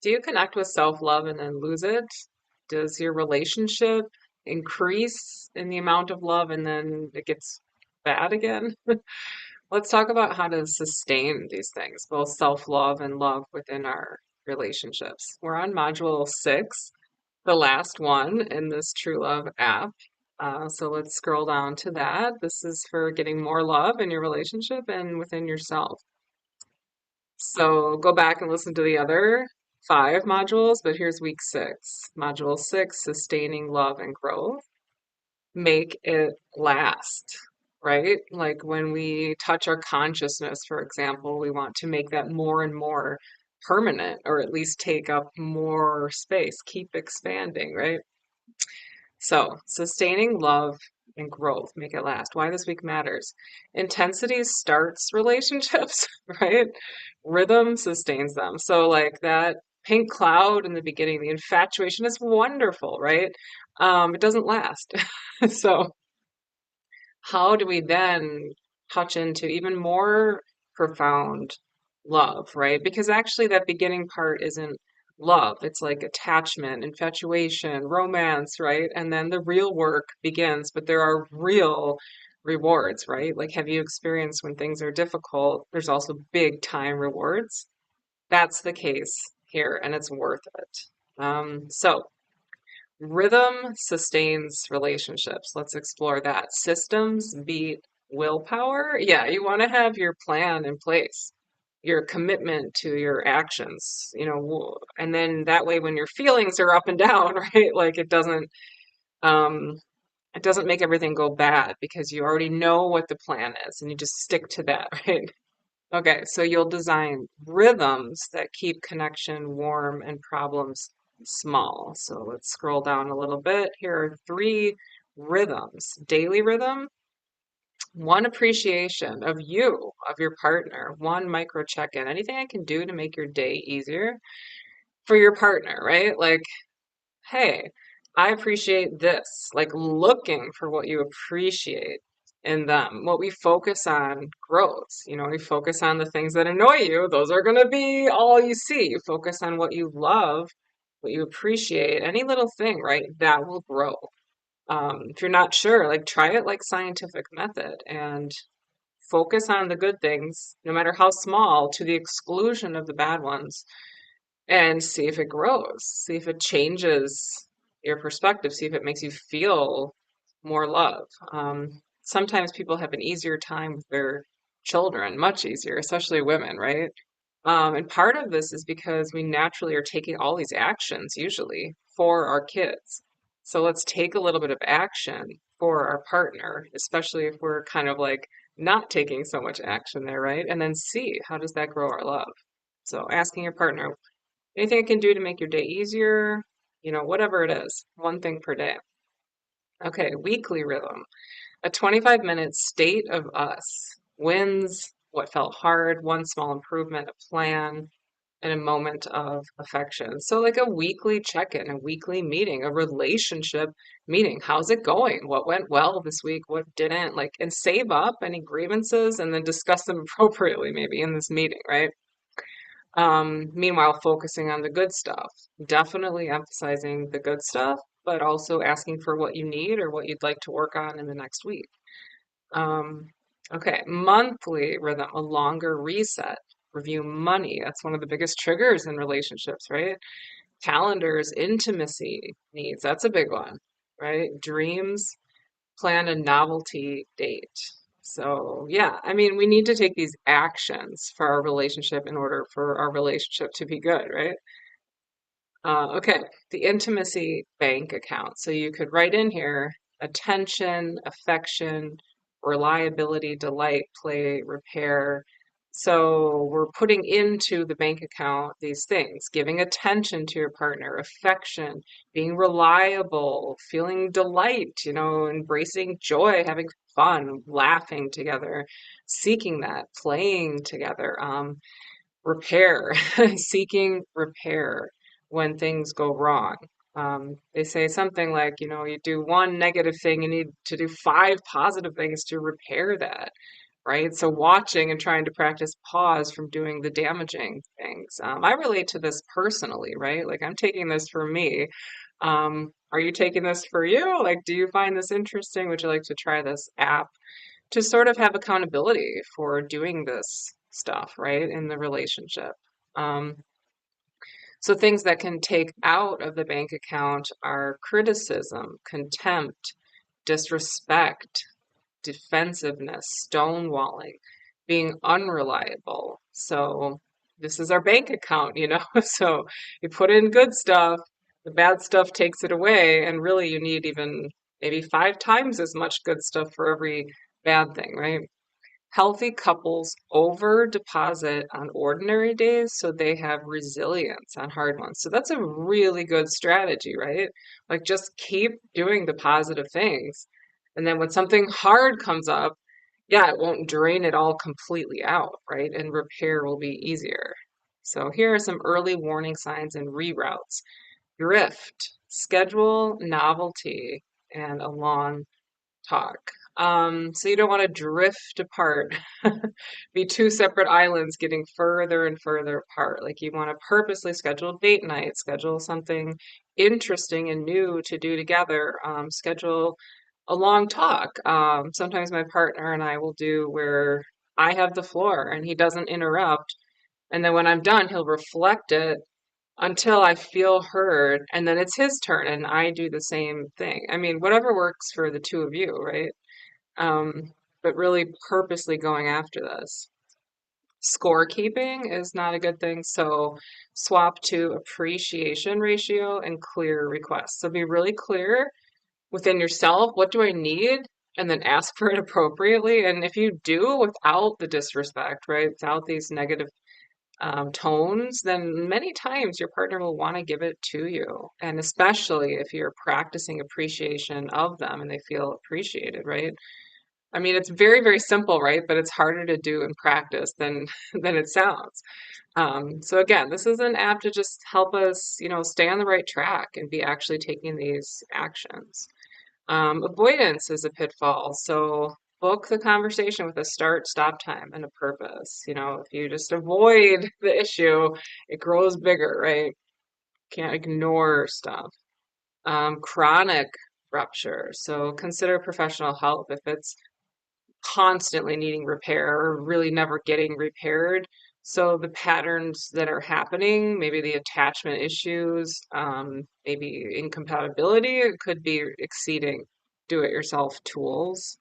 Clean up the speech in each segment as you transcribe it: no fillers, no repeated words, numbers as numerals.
Do you connect with self-love and then lose it? Does your relationship increase in the amount of love and then it gets bad again? Let's talk about how to sustain these things, both self-love and love within our relationships. We're on module 6, the last one in this True Love app. So let's scroll down to that. This is for getting more love in your relationship and within yourself. So go back and listen to the other 5 modules, but here's week 6. Module 6, sustaining love and growth. Make it last, right? Like when we touch our consciousness, for example, we want to make that more and more permanent, or at least take up more space, keep expanding, right? So, sustaining love and growth, make it last. Why this week matters. Intensity starts relationships, right? Rhythm sustains them. So, like that pink cloud in the beginning, the infatuation is wonderful, right? It doesn't last. So, how do we then touch into even more profound love, right? Because actually, that beginning part isn't love, it's like attachment, infatuation, romance, right? And then the real work begins, but there are real rewards, right? Like, have you experienced when things are difficult, there's also big time rewards? That's the case here, and it's worth it. So, rhythm sustains relationships. Let's explore that. Systems beat willpower. Yeah, you want to have your plan in place, your commitment to your actions, and then that way when your feelings are up and down, right? Like um it doesn't make everything go bad because you already know what the plan is and you just stick to that, right? Okay, so you'll design rhythms that keep connection warm and problems small. So let's scroll down a little bit. Here are 3 rhythms. Daily rhythm, one appreciation of you, of your partner, one micro check-in. Anything I can do to make your day easier for your partner, right? Like, hey, I appreciate this. Like looking for what you appreciate in them. What we focus on grows. We focus on the things that annoy you. Those are going to be all you see. You focus on what you love, what you appreciate, any little thing, right? That will grow. If you're not sure, like try it like scientific method and focus on the good things, no matter how small, to the exclusion of the bad ones and see if it grows, see if it changes your perspective, see if it makes you feel more love. Sometimes people have an easier time with their children, much easier, especially women, right? And part of this is because we naturally are taking all these actions usually for our kids. So let's take a little bit of action for our partner, especially if we're kind of like not taking so much action there, right? And then see how does that grow our love. So asking your partner, anything I can do to make your day easier, whatever it is, one thing per day. Okay, weekly rhythm. A 25-minute state of us wins what felt hard, one small improvement, a plan, and a moment of affection. So, like a weekly check in, a weekly meeting, a relationship meeting. How's it going? What went well this week? What didn't? Like, and save up any grievances and then discuss them appropriately, maybe in this meeting, right? Meanwhile, focusing on the good stuff, definitely emphasizing the good stuff, but also asking for what you need or what you'd like to work on in the next week. Um, okay, monthly rhythm, a longer reset, review money. That's one of the biggest triggers in relationships, right? Calendars, intimacy needs. That's a big one, right? Dreams, plan a novelty date. So, yeah, I mean, we need to take these actions for our relationship in order for our relationship to be good, right? Okay, the intimacy bank account. So you could write in here attention, affection, reliability, delight, play, repair. So we're putting into the bank account these things, giving attention to your partner, affection, being reliable, feeling delight, embracing joy, having fun, laughing together, seeking that, playing together. Repair, seeking repair when things go wrong. They say something like, you do one negative thing, you need to do 5 positive things to repair that, right? So watching and trying to practice pause from doing the damaging things. I relate to this personally, right? Like I'm taking this for me. Are you taking this for you? Like, do you find this interesting? Would you like to try this app to sort of have accountability for doing this stuff, right, in the relationship? Um, so things that can take out of the bank account are criticism, contempt, disrespect, defensiveness, stonewalling, being unreliable. So this is our bank account, you know? So you put in good stuff, the bad stuff takes it away, and really you need even maybe 5 times as much good stuff for every bad thing, right? Healthy couples over deposit on ordinary days so they have resilience on hard ones. So that's a really good strategy, right? Like just keep doing the positive things. And then when something hard comes up, yeah, it won't drain it all completely out, right? And repair will be easier. So here are some early warning signs and reroutes. Drift, schedule novelty, and a long talk. So you don't want to drift apart, be two separate islands getting further and further apart. Like you want to purposely schedule date night, schedule something interesting and new to do together, schedule a long talk. Sometimes my partner and I will do where I have the floor and he doesn't interrupt. And then when I'm done, he'll reflect it until I feel heard, and then it's his turn, and I do the same thing. I mean, whatever works for the two of you, right? But really purposely going after this. Scorekeeping is not a good thing, so swap to appreciation ratio and clear requests. So be really clear within yourself, what do I need? And then ask for it appropriately. And if you do without the disrespect, right, without these negative tones, then many times your partner will want to give it to you. And especially if you're practicing appreciation of them and they feel appreciated, right? I mean, it's very, very simple, right? But it's harder to do in practice than than it sounds. So again, this is an app to just help us, stay on the right track and be actually taking these actions. Avoidance is a pitfall. So book the conversation with a start, stop time, and a purpose. If you just avoid the issue, it grows bigger, right? Can't ignore stuff. Chronic rupture. So consider professional help if it's constantly needing repair or really never getting repaired. So the patterns that are happening, maybe the attachment issues, maybe incompatibility, it could be exceeding do-it-yourself tools.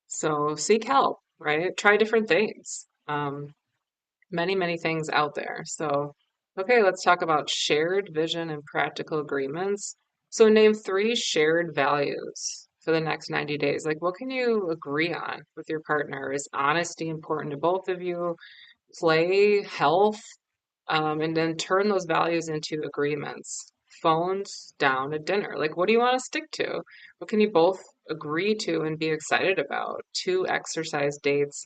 So seek help, right? Try different things. Many, many things out there. So, okay, let's talk about shared vision and practical agreements. So, name 3 shared values for the next 90 days. Like, what can you agree on with your partner? Is honesty important to both of you? Play, health, and then turn those values into agreements. Phones down at dinner. Like, what do you want to stick to? What can you both agree to and be excited about? 2 exercise dates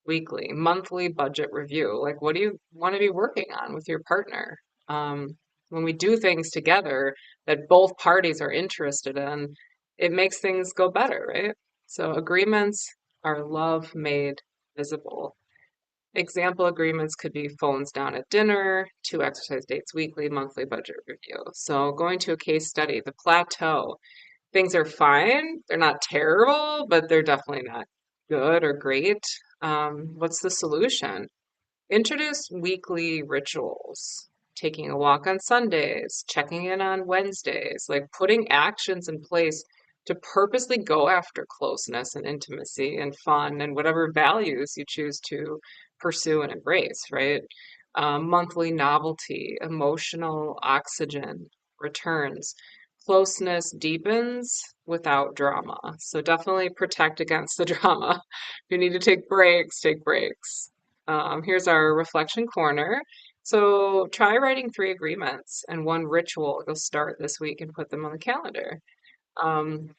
weekly, monthly budget review. Like, what do you want to be working on with your partner? Um, when we do things together that both parties are interested in, it makes things go better, right? So, agreements are love made visible. Example agreements could be phones down at dinner, 2 exercise dates weekly, monthly budget review. So, going to a case study, the plateau. Things are fine. They're not terrible, but they're definitely not good or great. What's the solution? Introduce weekly rituals, taking a walk on Sundays, checking in on Wednesdays, like putting actions in place to purposely go after closeness and intimacy and fun and whatever values you choose to pursue and embrace, right? Monthly novelty, emotional oxygen returns. Closeness deepens without drama. So definitely protect against the drama. If you need to take breaks, take breaks. Here's our reflection corner. So try writing 3 agreements and 1 ritual. You'll start this week and put them on the calendar.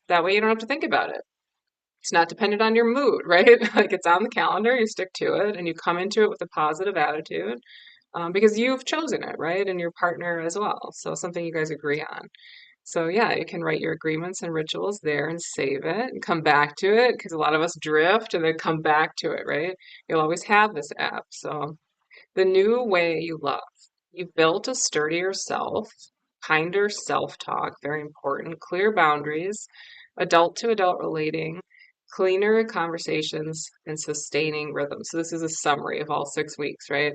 That way you don't have to think about it. It's not dependent on your mood, right? Like it's on the calendar, you stick to it, and you come into it with a positive attitude because you've chosen it, right? And your partner as well. So something you guys agree on. So yeah, you can write your agreements and rituals there and save it and come back to it because a lot of us drift and then come back to it, right? You'll always have this app. So the new way you love. You've built a sturdier self, kinder self-talk, very important, clear boundaries, adult to adult relating, cleaner conversations, and sustaining rhythm. So this is a summary of all 6 weeks, right?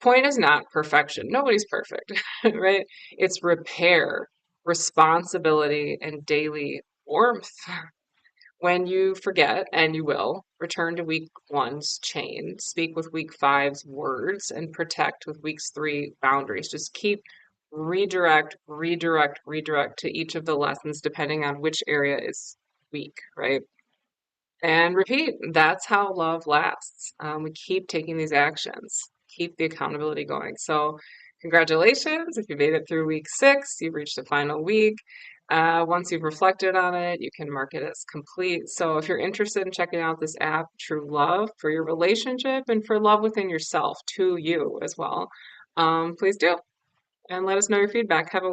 Point is not perfection. Nobody's perfect, right? It's repair, responsibility, and daily warmth. When you forget, and you will, return to week one's chain, speak with week five's words, and protect with week's three boundaries. Just keep redirect to each of the lessons depending on which area is weak, right? And repeat. That's how love lasts. We keep taking these actions, keep the accountability going. So, congratulations. If you made it through week 6, you've reached the final week. Once you've reflected on it, you can mark it as complete. So, if you're interested in checking out this app, True Love, for your relationship and for love within yourself, to you as well, please do. And let us know your feedback. Have a